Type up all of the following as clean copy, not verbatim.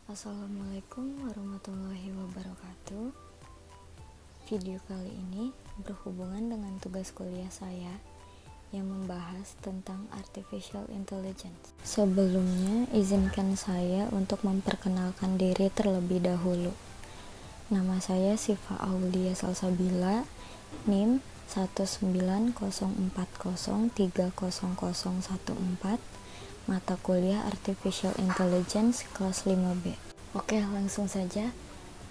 Assalamualaikum warahmatullahi wabarakatuh. Video kali ini berhubungan dengan tugas kuliah saya yang membahas tentang artificial intelligence. Sebelumnya, izinkan saya untuk memperkenalkan diri terlebih dahulu. Nama saya Sifa Aulia Salsabila, NIM 19040300014, mata kuliah Artificial Intelligence kelas 5B. Oke, langsung saja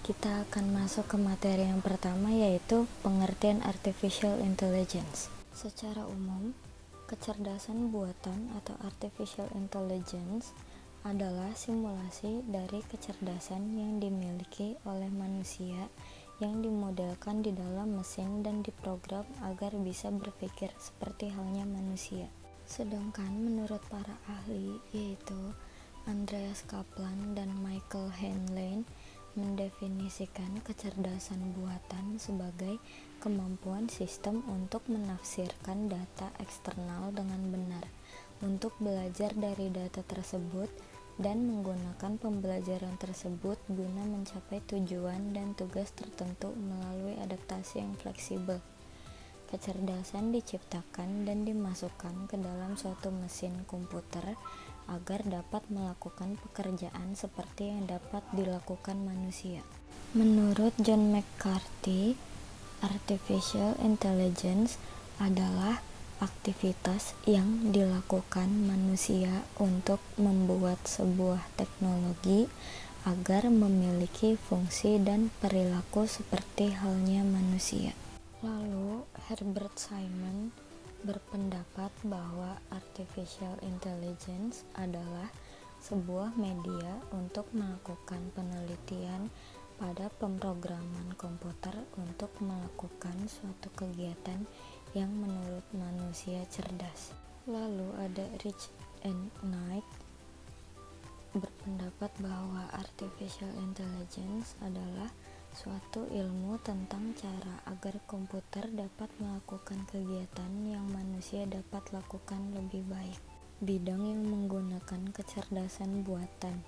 kita akan masuk ke materi yang pertama, yaitu pengertian Artificial Intelligence. Secara umum, kecerdasan buatan atau Artificial Intelligence adalah simulasi dari kecerdasan yang dimiliki oleh manusia yang dimodelkan di dalam mesin dan diprogram agar bisa berpikir seperti halnya manusia. Sedangkan menurut para ahli, yaitu Andreas Kaplan dan Michael Heinlein, mendefinisikan kecerdasan buatan sebagai kemampuan sistem untuk menafsirkan data eksternal dengan benar, untuk belajar dari data tersebut, dan menggunakan pembelajaran tersebut guna mencapai tujuan dan tugas tertentu melalui adaptasi yang fleksibel. Kecerdasan diciptakan dan dimasukkan ke dalam suatu mesin komputer agar dapat melakukan pekerjaan seperti yang dapat dilakukan manusia. Menurut John McCarthy, Artificial Intelligence adalah aktivitas yang dilakukan manusia untuk membuat sebuah teknologi agar memiliki fungsi dan perilaku seperti halnya manusia. Lalu, Herbert Simon berpendapat bahwa Artificial Intelligence adalah sebuah media untuk melakukan penelitian pada pemrograman komputer untuk melakukan suatu kegiatan yang menurut manusia cerdas. Lalu ada Rich and Knight berpendapat bahwa Artificial Intelligence adalah suatu ilmu tentang cara agar komputer dapat melakukan kegiatan yang manusia dapat lakukan lebih baik. Bidang yang menggunakan kecerdasan buatan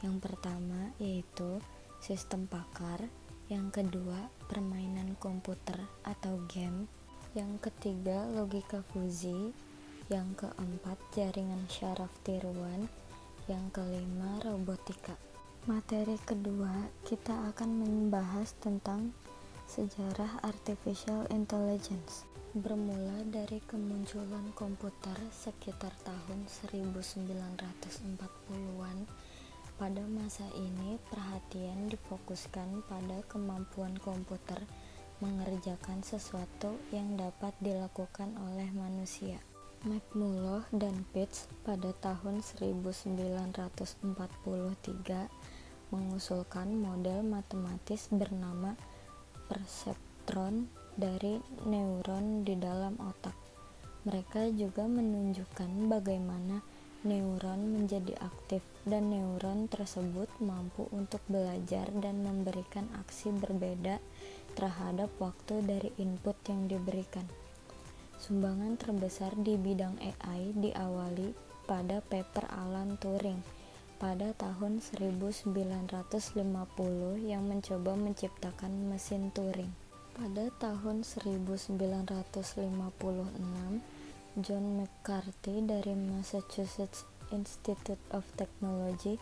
yang pertama yaitu sistem pakar, yang kedua permainan komputer atau game, yang ketiga logika fuzi, yang keempat jaringan syaraf tiruan, yang kelima robotika. Materi kedua, kita akan membahas tentang sejarah Artificial Intelligence. Bermula dari kemunculan komputer sekitar tahun 1940-an, pada masa ini perhatian difokuskan pada kemampuan komputer mengerjakan sesuatu yang dapat dilakukan oleh manusia. McMullough dan Pitts pada tahun 1943 mengusulkan model matematis bernama perseptron dari neuron di dalam otak. Mereka juga menunjukkan bagaimana neuron menjadi aktif dan neuron tersebut mampu untuk belajar dan memberikan aksi berbeda terhadap waktu dari input yang diberikan. Sumbangan terbesar di bidang AI diawali pada paper Alan Turing pada tahun 1950 yang mencoba menciptakan mesin Turing. Pada tahun 1956, John McCarthy dari Massachusetts Institute of Technology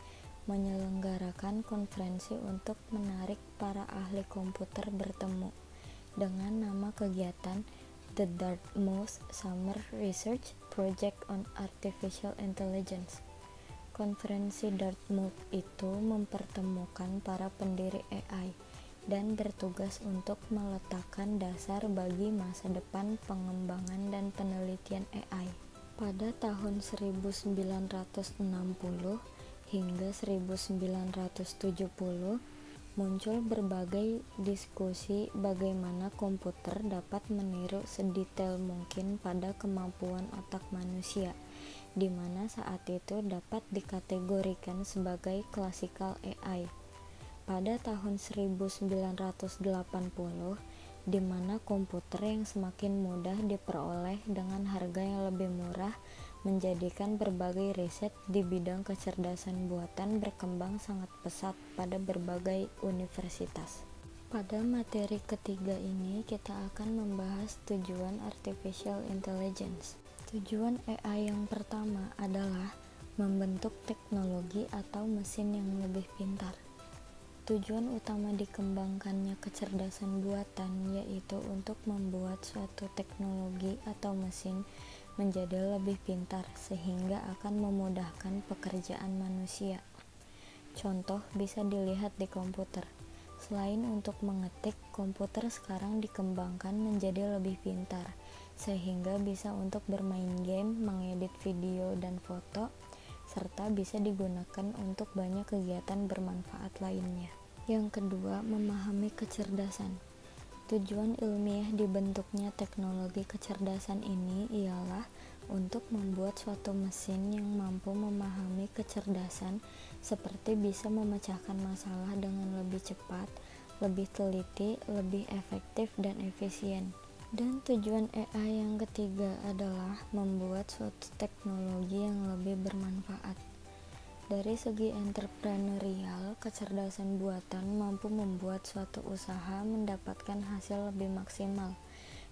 menyelenggarakan konferensi untuk menarik para ahli komputer bertemu dengan nama kegiatan The Dartmouth Summer Research Project on Artificial Intelligence. Konferensi Dartmouth itu mempertemukan para pendiri AI dan bertugas untuk meletakkan dasar bagi masa depan pengembangan dan penelitian AI. Pada tahun 1960 hingga 1970 muncul berbagai diskusi bagaimana komputer dapat meniru sedetail mungkin pada kemampuan otak manusia, di mana saat itu dapat dikategorikan sebagai classical AI. Pada tahun 1980, di mana komputer yang semakin mudah diperoleh dengan harga yang lebih murah menjadikan berbagai riset di bidang kecerdasan buatan berkembang sangat pesat pada berbagai universitas. Pada materi ketiga ini kita akan membahas tujuan artificial intelligence. Tujuan AI yang pertama adalah membentuk teknologi atau mesin yang lebih pintar. Tujuan utama dikembangkannya kecerdasan buatan yaitu untuk membuat suatu teknologi atau mesin menjadi lebih pintar sehingga akan memudahkan pekerjaan manusia. Contoh bisa dilihat di komputer. Selain untuk mengetik, komputer sekarang dikembangkan menjadi lebih pintar sehingga bisa untuk bermain game, mengedit video dan foto, serta bisa digunakan untuk banyak kegiatan bermanfaat lainnya. Yang kedua, memahami kecerdasan. Tujuan ilmiah dibentuknya teknologi kecerdasan ini ialah untuk membuat suatu mesin yang mampu memahami kecerdasan seperti bisa memecahkan masalah dengan lebih cepat, lebih teliti, lebih efektif dan efisien. Dan tujuan AI yang ketiga adalah membuat suatu teknologi yang lebih bermanfaat. Dari segi entrepreneurial, kecerdasan buatan mampu membuat suatu usaha mendapatkan hasil lebih maksimal,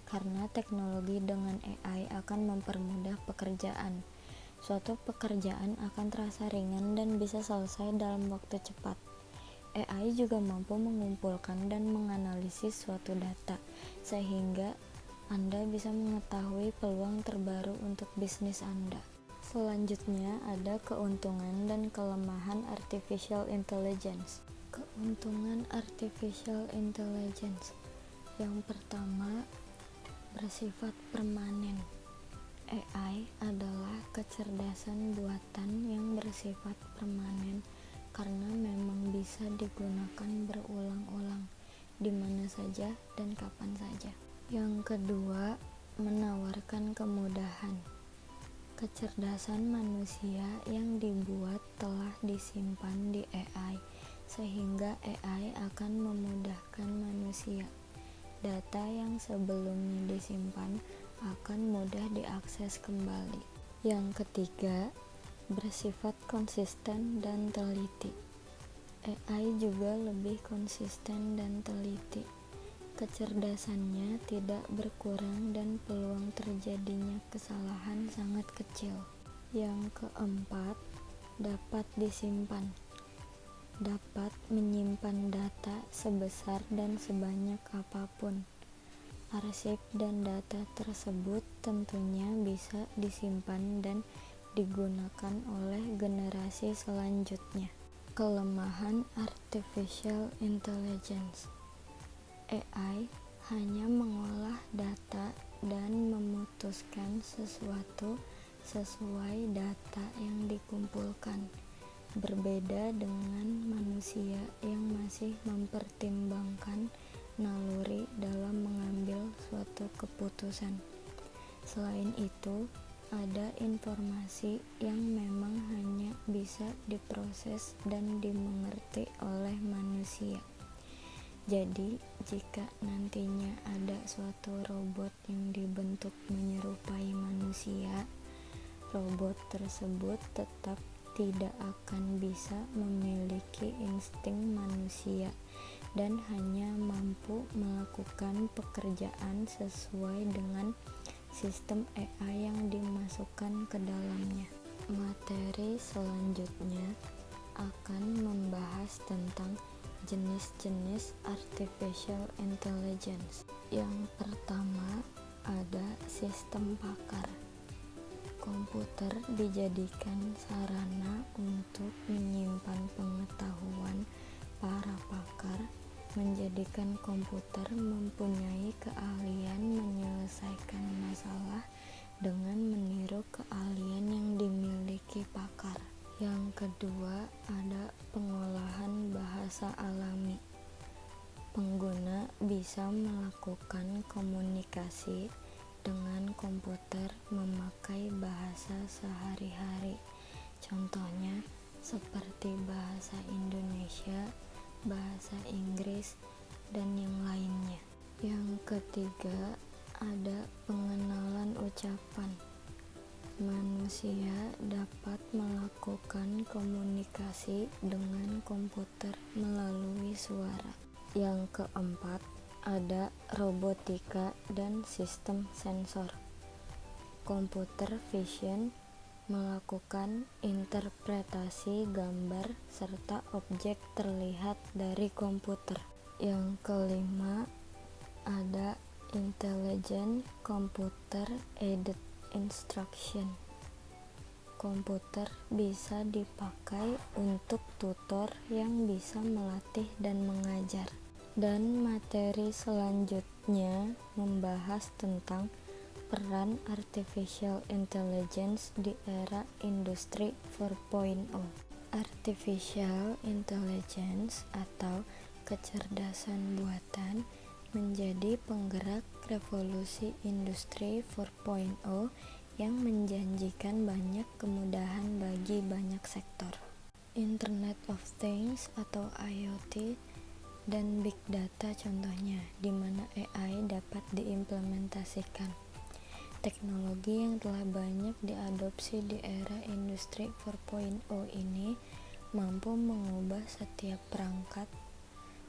karena teknologi dengan AI akan mempermudah pekerjaan. Suatu pekerjaan akan terasa ringan dan bisa selesai dalam waktu cepat. AI juga mampu mengumpulkan dan menganalisis suatu data, sehingga Anda bisa mengetahui peluang terbaru untuk bisnis Anda. Selanjutnya ada keuntungan dan kelemahan artificial intelligence. Keuntungan artificial intelligence. Yang pertama, bersifat permanen. AI adalah kecerdasan buatan yang bersifat permanen karena memang bisa digunakan berulang-ulang di mana saja dan kapan saja. Yang kedua, menawarkan kemudahan. Kecerdasan manusia yang dibuat telah disimpan di AI, sehingga AI akan memudahkan manusia. Data yang sebelumnya disimpan akan mudah diakses kembali. Yang ketiga, bersifat konsisten dan teliti. AI juga lebih konsisten dan teliti. Kecerdasannya tidak berkurang dan peluang terjadinya kesalahan sangat kecil. Yang keempat, dapat disimpan. Dapat menyimpan data sebesar dan sebanyak apapun. Arsip dan data tersebut tentunya bisa disimpan dan digunakan oleh generasi selanjutnya. Kelemahan artificial intelligence. AI hanya mengolah data dan memutuskan sesuatu sesuai data yang dikumpulkan, berbeda dengan manusia yang masih mempertimbangkan naluri dalam mengambil suatu keputusan. Selain itu, ada informasi yang memang hanya bisa diproses dan dimengerti oleh manusia. Jadi, jika nantinya ada suatu robot yang dibentuk menyerupai manusia, robot tersebut tetap tidak akan bisa memiliki insting manusia dan hanya mampu melakukan pekerjaan sesuai dengan sistem AI yang dimasukkan ke dalamnya. Materi selanjutnya akan membahas tentang jenis-jenis artificial intelligence. Yang pertama ada sistem pakar. Komputer dijadikan sarana untuk menyimpan pengetahuan para pakar, menjadikan komputer mempunyai keahlian menyelesaikan masalah dengan meniru keahlian yang dimiliki pakar. Yang kedua ada pengolahan bahasa alami. Pengguna bisa melakukan komunikasi dengan komputer memakai bahasa sehari-hari. Contohnya seperti bahasa Indonesia, bahasa Inggris, dan yang lainnya. Yang ketiga ada pengenalan ucapan. Manusia dapat melakukan komunikasi dengan komputer melalui suara. Yang keempat, ada robotika dan sistem sensor. Computer vision melakukan interpretasi gambar serta objek terlihat dari komputer. Yang kelima, ada intelligent computer aided instruction. Komputer bisa dipakai untuk tutor yang bisa melatih dan mengajar. Dan materi selanjutnya membahas tentang peran artificial intelligence di era industri 4.0. Artificial intelligence atau kecerdasan buatan menjadi penggerak revolusi industri 4.0 yang menjanjikan banyak kemudahan bagi banyak sektor. Internet of Things atau IoT dan Big Data contohnya, di mana AI dapat diimplementasikan. Teknologi yang telah banyak diadopsi di era industri 4.0 ini mampu mengubah setiap perangkat.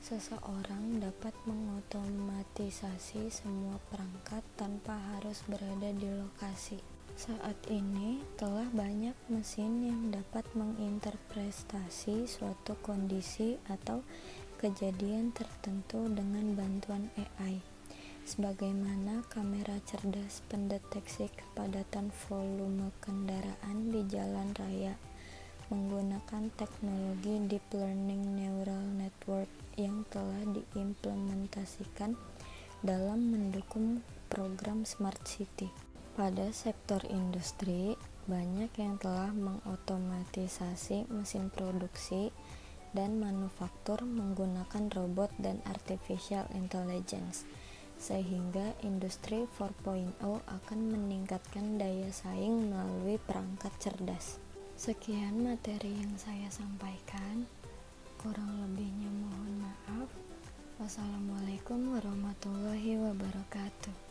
Seseorang dapat mengotomatisasi semua perangkat tanpa harus berada di lokasi. Saat ini telah banyak mesin yang dapat menginterpretasi suatu kondisi atau kejadian tertentu dengan bantuan AI, sebagaimana kamera cerdas pendeteksi kepadatan volume kendaraan di jalan raya menggunakan teknologi deep learning neural network yang telah diimplementasikan dalam mendukung program Smart City. Pada sektor industri, banyak yang telah mengotomatisasi mesin produksi dan manufaktur menggunakan robot dan artificial intelligence, sehingga industri 4.0 akan meningkatkan daya saing melalui perangkat cerdas. Sekian materi yang saya sampaikan, kurang lebihnya mohon maaf. Wassalamualaikum warahmatullahi wabarakatuh.